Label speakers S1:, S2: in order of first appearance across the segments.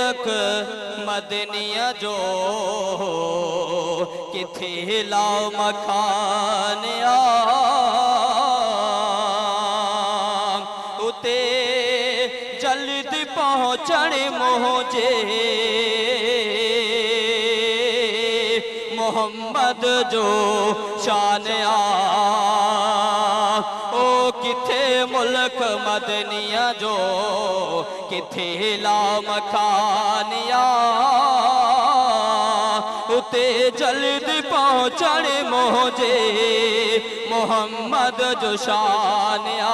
S1: मुल्क मदनिया जो किथे लाओ मखानिया उते जल्द पहुँचण मोजे मोहम्मद जो शानिया ओ किथे मुल्क मदनिया जो किथे ला मखानिया उते जल्द पहुँचण मोजे मोहम्मद जो शानिया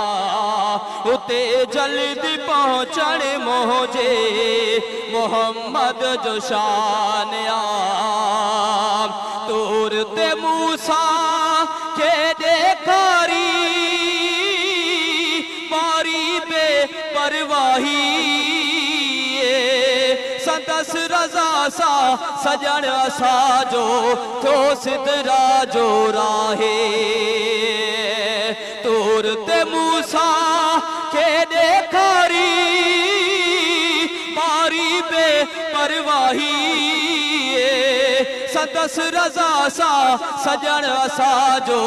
S1: उते जल्द पहुँचण मोजे मोहम्मद जो शानिया तूर ते मूसा के देखारी मारी बे परवाही संदस रजा सा सजन असा जो तो सिदरा जो राहे तूर ते मूसा के देखारी मारी बे परवाही संदस रजा सा सजन असा जो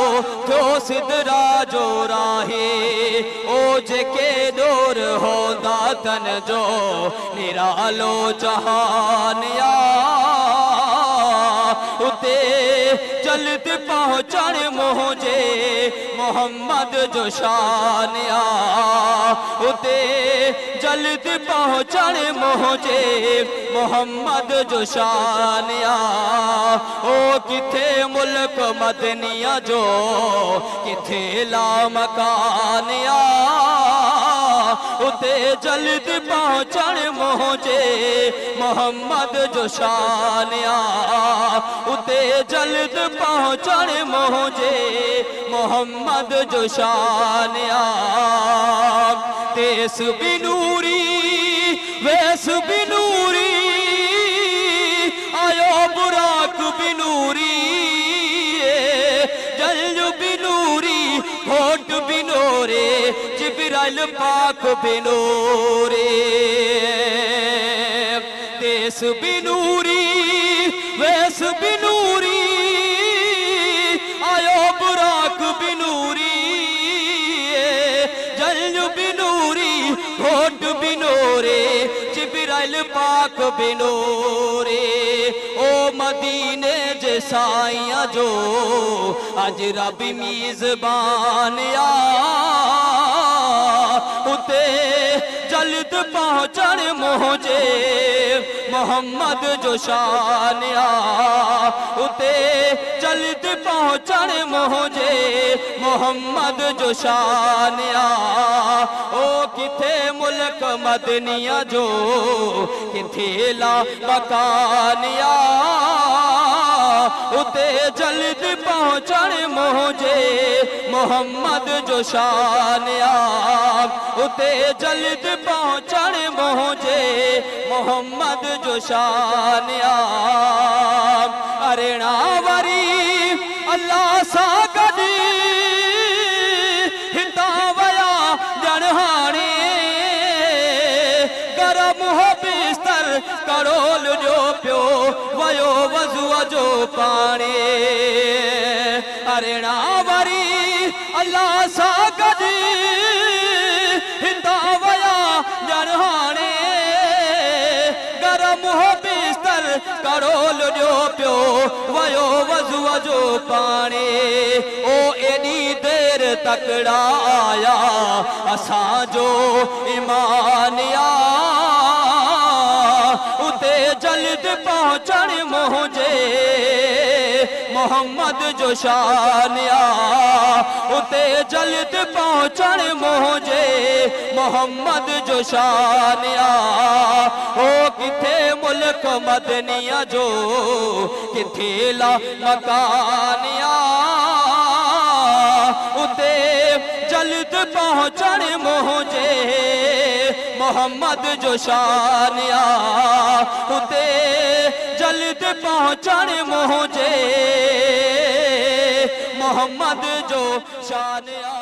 S1: तो सिदरा जो राहे ओ जेके दूर होंदा तन जो निरालो जहानिया उते जल्द पहुँचण मोजे मोहम्मद जो शानिया उते जल्द पहुँचण मोजे मोहम्मद जो शानिया ओ किथे मुल्क मदनिया जो किथे ला मकानिया उते जल्द पहुँचण मोजे मोहम्मद जो शानिया उते जल्द पहुँचण मोजे मोहम्मद जो शानिया तेस बिनूरी वेस बिनूरी आयो बुराक बिनूरी जल बिनूरी होठ बिनोरे जिब्राइल पाक बिनोरे देस बिनूरी वेस बिनूरी आयो बुराक बिनूरी जल बिनूरी होठ बिनोरे जिब्राइल पाक बिनोरे ओ मदीने जे साइया जो आज रब मीज़बानिया उते जल्द पहुँचण मोजे मोहम्मद जो शानिया उते जल्द पहुँचण मोजे मोहम्मद जो शानिया ओ किथे मुल्क मदनिया जो किथे ला मकानिया उते जल्द पहुँचण मोजे मोहम्मद जो शानिया उते जल्द पहुँचण मोजे मोहम्मद जो शानिया अरेणा वरी अल्लाह सा गदी हिता वया जणहाणे गरम हो बिस्तर करोल जो पियो वयो वज़ू जो पाणी अरेणा वरी अल्लाह सा गदी हिता वया जणहाणे गरम हो बिस्तर करोल जो पियो वयो वज़ू जो पाणी ओ एडी देर तकड़ा आया असां जो ईमानिया उते जल्द पहुँचण मोजे मोहम्मद जो शानिया उते जल्द पहुँचण मोजे मोहम्मद जो शानिया ओ किथे मुल्क मदनिया जो किथे ला मकानिया उते जल्द पहुँचण मोजे मोहम्मद जो शानिया उते जल्द पहुँचण मोजे मोहम्मद जो शानिया।